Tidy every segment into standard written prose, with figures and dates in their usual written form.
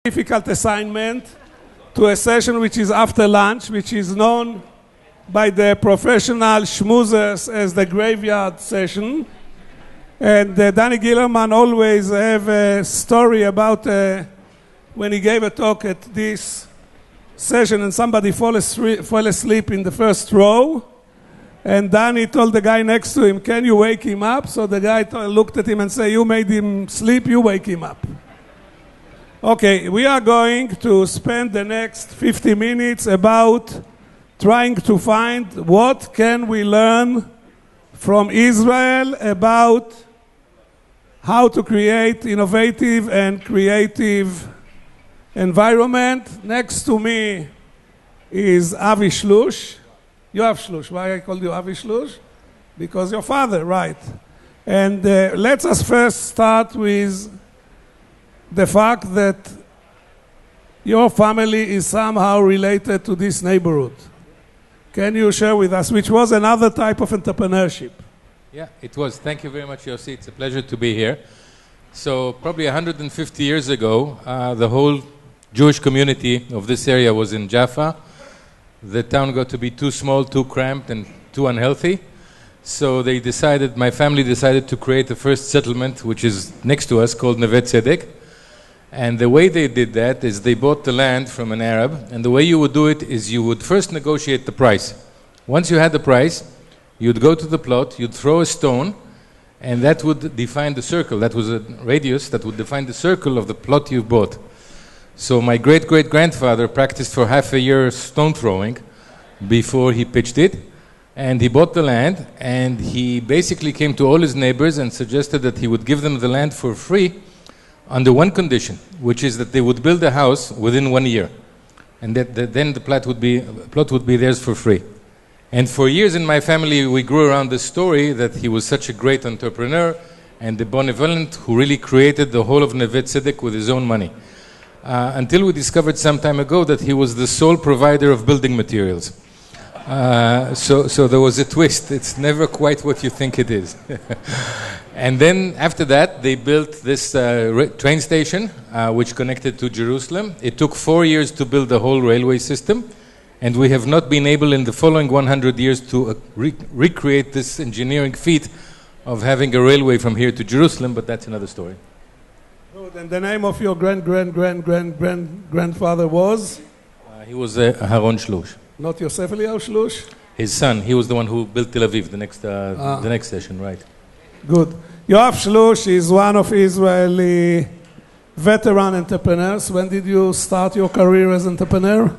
difficult assignment to a session which is after lunch, which is known by the professional schmoozers as the graveyard session. And Danny Gillerman always have a story about when he gave a talk at this session and somebody fell asleep in the first row. And Danny told the guy next to him, "Can you wake him up?" So the guy looked at him and said, "You made him sleep, you wake him up." Okay, we are going to spend the next 50 minutes about trying to find what can we learn from Israel about how to create innovative and creative environment. Next to me is Avi Chelouche. Yoav Chelouche. Why I called you Avi Chelouche? Because your father, right. And let us first start with the fact that your family is somehow related to this neighborhood. Can you share with us, which was another type of entrepreneurship? Yeah, it was. Thank you very much, Yossi. It's a pleasure to be here. So probably 150 years ago, the whole Jewish community of this area was in Jaffa. The town got to be too small, too cramped, and too unhealthy. So my family decided to create the first settlement, which is next to us, called Neve Tzedek. And the way they did that is they bought the land from an Arab, and the way you would do it is you would first negotiate the price. Once you had the price, you'd go to the plot, you'd throw a stone, and that would define the circle. That was a radius that would define the circle of the plot you bought. So my great-great-grandfather practiced for half a year stone throwing before he pitched it, and he bought the land, and he basically came to all his neighbors and suggested that he would give them the land for free under one condition, which is that they would build a house within 1 year, and then the plot would be theirs for free. And for years in my family, we grew around the story that he was such a great entrepreneur and the benevolent who really created the whole of Neve Tzedek with his own money. Until we discovered some time ago that he was the sole provider of building materials. So there was a twist. It's never quite what you think it is. And then after that, they built this train station, which connected to Jerusalem. It took 4 years to build the whole railway system, and we have not been able in the following 100 years to recreate this engineering feat of having a railway from here to Jerusalem, but that's another story. Good. And the name of your grandfather was? He was Haron Chelouche. Not Yosef Eliyahu Chelouche? His son. He was the one who built Tel Aviv, the next station, right. Good. Yoav Chelouche is one of Israeli veteran entrepreneurs. When did you start your career as entrepreneur?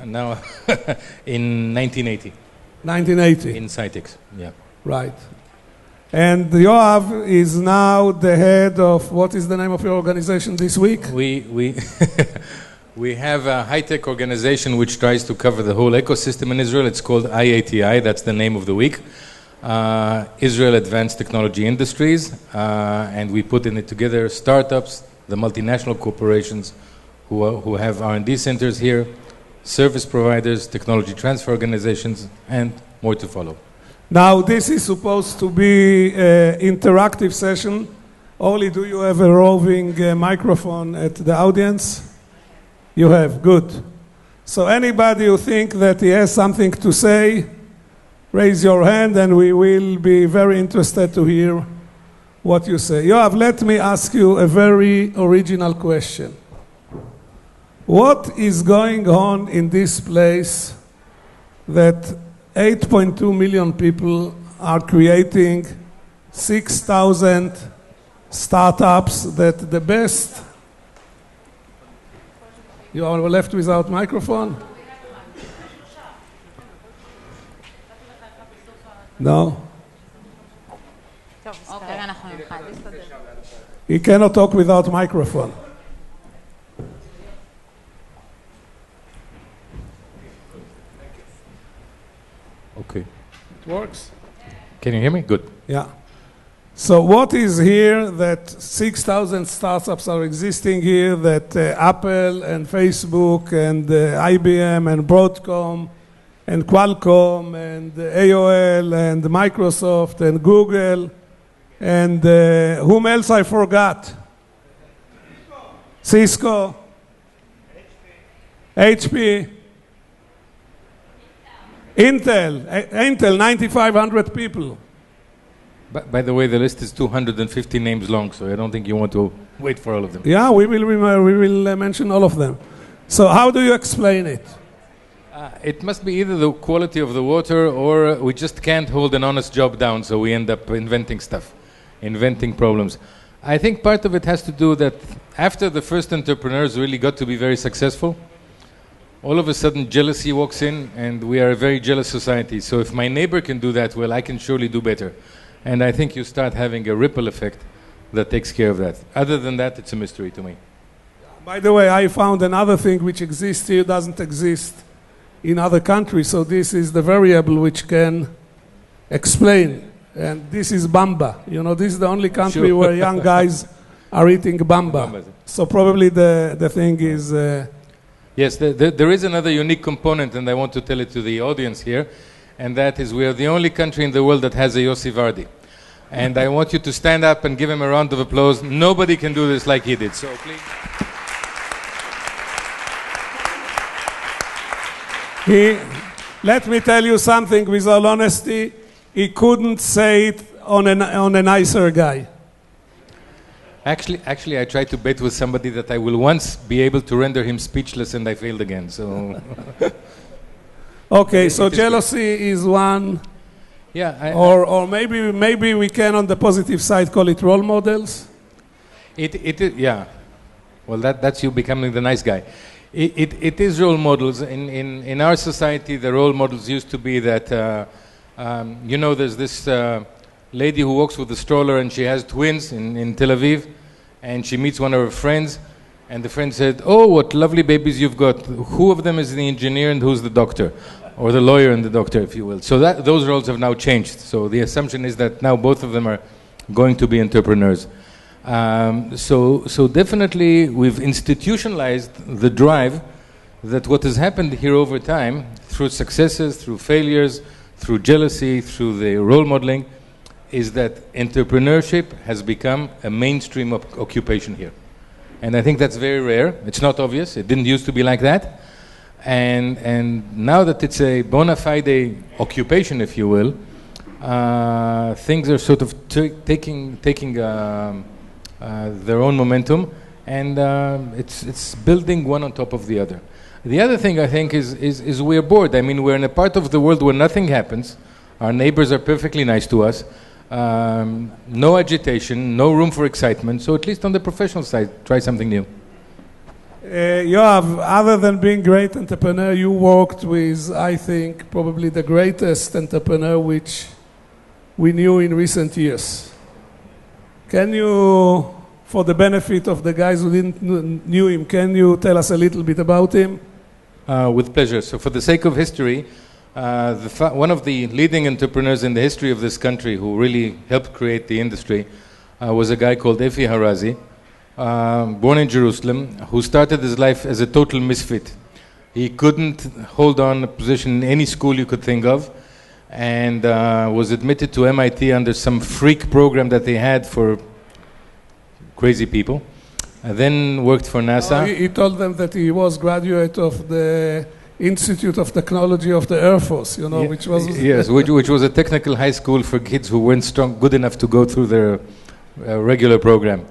Now, in 1980. 1980? In Cytex, yeah. Right. And Yoav is now the head of, what is the name of your organization this week? We have a high-tech organization which tries to cover the whole ecosystem in Israel. It's called IATI, that's the name of the week. Israel Advanced Technology Industries, and we put in it together startups, the multinational corporations who have R&D centers here, service providers, technology transfer organizations, and more to follow. Now, this is supposed to be an interactive session. Oli, do you have a roving microphone at the audience? You have, good. So anybody who thinks that he has something to say, raise your hand and we will be very interested to hear what you say. Yoav, let me ask you a very original question. What is going on in this place that 8.2 million people are creating 6,000 startups that the best... You are left without microphone? No? He cannot talk without microphone. Okay. It works? Can you hear me? Good. Yeah. So what is here that 6,000 startups are existing here, that Apple and Facebook and IBM and Broadcom and Qualcomm and AOL and Microsoft and Google and whom else I forgot? Cisco, HP, Intel, 9,500 people. By the way, the list is 250 names long, so I don't think you want to wait for all of them. Yeah, we will mention all of them. So how do you explain it? It must be either the quality of the water or we just can't hold an honest job down, so we end up inventing stuff, inventing problems. I think part of it has to do that after the first entrepreneurs really got to be very successful, all of a sudden jealousy walks in, and we are a very jealous society. So if my neighbor can do that well, I can surely do better. And I think you start having a ripple effect that takes care of that. Other than that, it's a mystery to me. By the way, I found another thing which exists here, doesn't exist in other countries. So this is the variable which can explain. And this is bamba. You know, this is the only country where young guys are eating bamba. So probably the thing is... Yes, there is another unique component, and I want to tell it to the audience here, and that is we are the only country in the world that has a Yossi Vardi. And I want you to stand up and give him a round of applause. Nobody can do this like he did, so please. Let me tell you something with all honesty. He couldn't say it on a nicer guy. Actually, I tried to bet with somebody that I will once be able to render him speechless, and I failed again. So, okay. So jealousy is one. Yeah. Or maybe we can, on the positive side, call it role models. Yeah. Well, that's you becoming the nice guy. It is role models. In our society, the role models used to be that, there's this lady who walks with a stroller and she has twins in Tel Aviv, and she meets one of her friends, and the friend said, "Oh, what lovely babies you've got. Who of them is the engineer and who's the doctor?" Or the lawyer and the doctor, if you will. So those roles have now changed. So the assumption is that now both of them are going to be entrepreneurs. So definitely we've institutionalized the drive that what has happened here over time, through successes, through failures, through jealousy, through the role modeling, is that entrepreneurship has become a mainstream occupation here. And I think that's very rare. It's not obvious. It didn't used to be like that. And now that it's a bona fide occupation, if you will, things are sort of taking their own momentum, and it's building one on top of the other. The other thing I think is we're bored. I mean, we're in a part of the world where nothing happens. Our neighbors are perfectly nice to us. No agitation, no room for excitement. So at least on the professional side, try something new. Yoav, other than being a great entrepreneur, you worked with, I think, probably the greatest entrepreneur which we knew in recent years. Can you, for the benefit of the guys who didn't knew him, can you tell us a little bit about him? With pleasure. So for the sake of history, one of the leading entrepreneurs in the history of this country who really helped create the industry was a guy called Efi Harazi, born in Jerusalem, who started his life as a total misfit. He couldn't hold on a position in any school you could think of, and was admitted to MIT under some freak program that they had for crazy people. Then worked for NASA. He told them that he was graduate of the Institute of Technology of the Air Force, you know, which was... Yes, which was a technical high school for kids who weren't good enough to go through their regular program.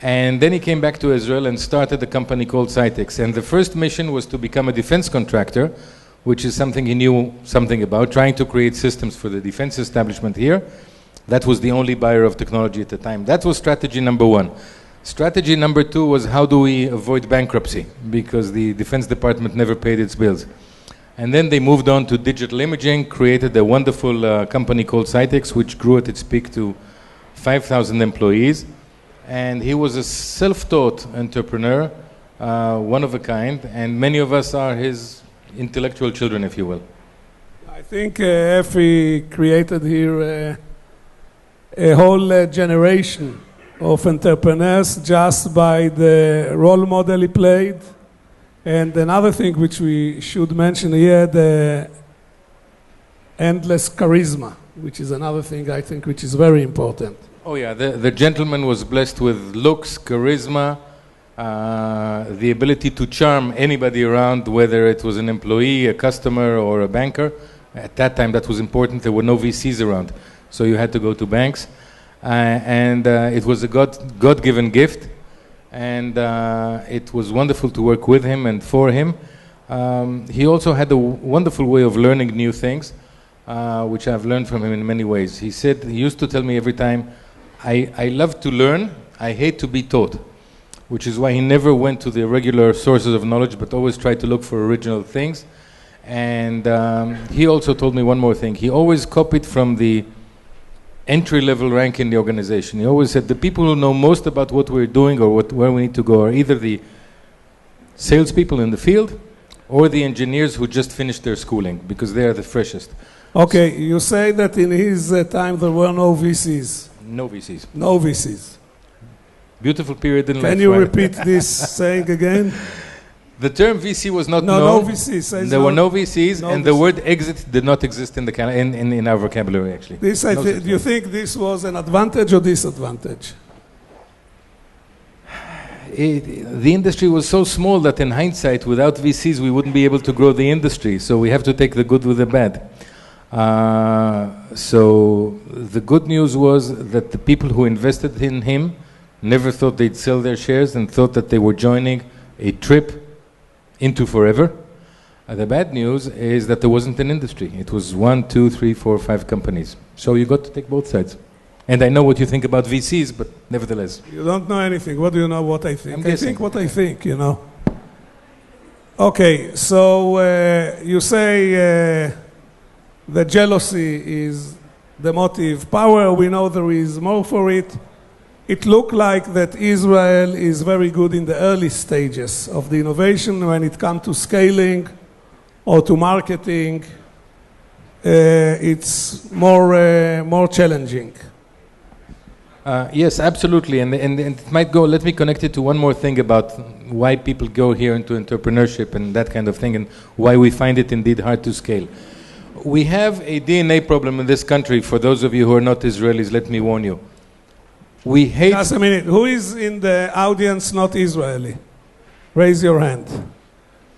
And then he came back to Israel and started a company called Cytex. And the first mission was to become a defense contractor, which is something he knew something about, trying to create systems for the defense establishment here. That was the only buyer of technology at the time. That was strategy number one. Strategy number two was, how do we avoid bankruptcy? Because the Defense Department never paid its bills. And then they moved on to digital imaging, created a wonderful company called Cytex, which grew at its peak to 5,000 employees. And he was a self-taught entrepreneur, one of a kind, and many of us are his intellectual children, if you will. I think Efi created here a whole generation of entrepreneurs just by the role model he played. And another thing which we should mention here, the endless charisma, which is another thing I think which is very important. Oh yeah, the gentleman was blessed with looks, charisma, the ability to charm anybody around, whether it was an employee, a customer, or a banker. At that time, that was important. There were no VCs around, so you had to go to banks. And it was a God-given gift, and it was wonderful to work with him and for him. He also had a wonderful way of learning new things, which I've learned from him in many ways. He used to tell me every time, I love to learn, I hate to be taught, which is why he never went to the regular sources of knowledge, but always tried to look for original things. And he also told me one more thing. He always copied from the entry-level rank in the organization. He always said the people who know most about what we're doing or where we need to go are either the salespeople in the field or the engineers who just finished their schooling, because they are the freshest. Okay, you say that in his time there were no VCs. No VCs. No VCs. Beautiful period in life. Can you repeat this saying again? The term VC was not known. No VCs. There were no VCs, and the word exit did not exist in our vocabulary, actually. Do you think this was an advantage or disadvantage? The industry was so small that in hindsight, without VCs, we wouldn't be able to grow the industry. So we have to take the good with the bad. So the good news was that the people who invested in him never thought they'd sell their shares and thought that they were joining a trip into forever. The bad news is that there wasn't an industry. It was 1, 2, 3, 4, 5 companies. So you got to take both sides. And I know what you think about VCs, but nevertheless. You don't know anything. What do you know what I think? I think what I think, you know. Okay, so you say that jealousy is the motive. Power, we know there is more for it. It looked like that Israel is very good in the early stages of the innovation when it comes to scaling or to marketing. It's more challenging. Yes, absolutely. And it might go, let me connect it to one more thing about why people go here into entrepreneurship and that kind of thing, and why we find it indeed hard to scale. We have a DNA problem in this country. For those of you who are not Israelis, let me warn you. We hate... Just a minute. Who is in the audience not Israeli? Raise your hand.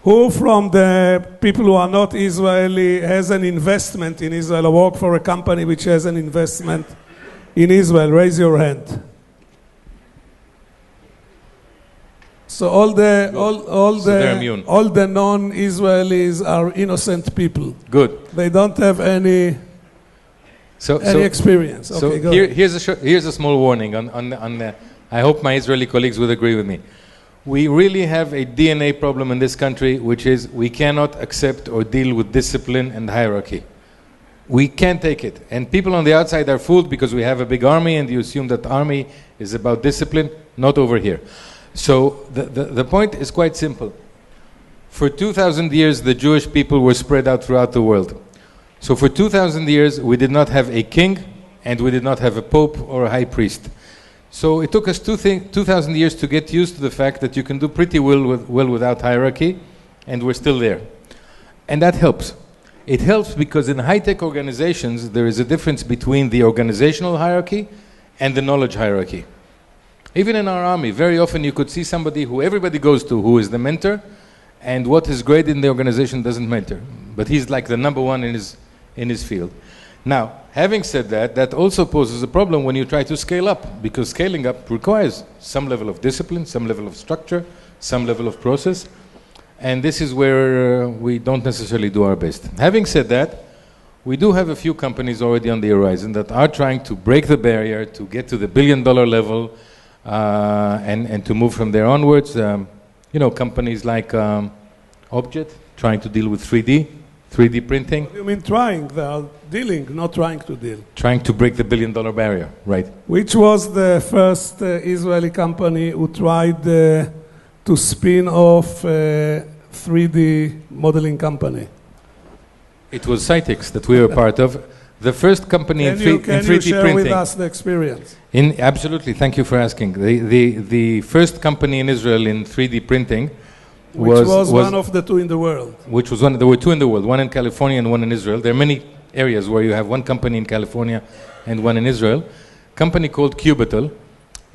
Who from the people who are not Israeli has an investment in Israel or work for a company which has an investment in Israel? Raise your hand. So all the non-Israelis are innocent people. Good. They don't have any experience. So okay, here's a small warning. I hope my Israeli colleagues would agree with me. We really have a DNA problem in this country, which is we cannot accept or deal with discipline and hierarchy. We can't take it. And people on the outside are fooled because we have a big army and you assume that army is about discipline, not over here. So the point is quite simple. For 2,000 years, the Jewish people were spread out throughout the world. So for 2,000 years, we did not have a king and we did not have a pope or a high priest. So it took us 2,000 years to get used to the fact that you can do pretty well without hierarchy, and we're still there. And that helps. It helps because in high-tech organizations, there is a difference between the organizational hierarchy and the knowledge hierarchy. Even in our army, very often you could see somebody who everybody goes to, who is the mentor, and what is great in the organization doesn't matter. But he's like the number one in his field. Now, having said that, that also poses a problem when you try to scale up, because scaling up requires some level of discipline, some level of structure, some level of process, and this is where we don't necessarily do our best. Having said that, we do have a few companies already on the horizon that are trying to break the barrier to get to the billion-dollar level and to move from there onwards. Companies like Objet, trying to deal with 3D printing. What do you mean trying? They are dealing, not trying to deal. Trying to break the billion-dollar barrier, right. Which was the first Israeli company who tried to spin off a 3D modeling company? It was Cytex that we were part of. The first company in 3D printing. Can you share with us the experience? Absolutely, thank you for asking. The first company in Israel in 3D printing was one of the two in the world. There were two in the world, one in California and one in Israel. There are many areas where you have one company in California and one in Israel. Company called Cubital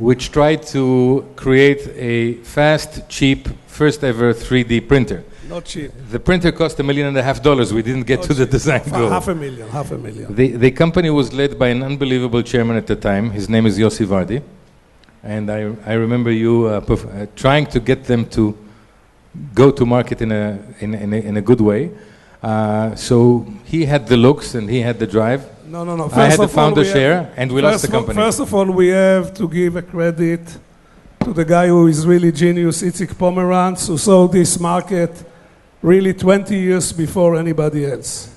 which tried to create a fast, cheap, first ever 3D printer. Not cheap. The printer cost $1.5 million. We didn't get to the design goal. $500,000. The company was led by an unbelievable chairman at the time. His name is Yossi Vardi. And I remember you trying to get them to go to market in a good way. So he had the looks and he had the drive. No. I had the founder share, and we lost the company. First of all, we have to give a credit to the guy who is really genius, Itzik Pomerantz, who saw this market really 20 years before anybody else.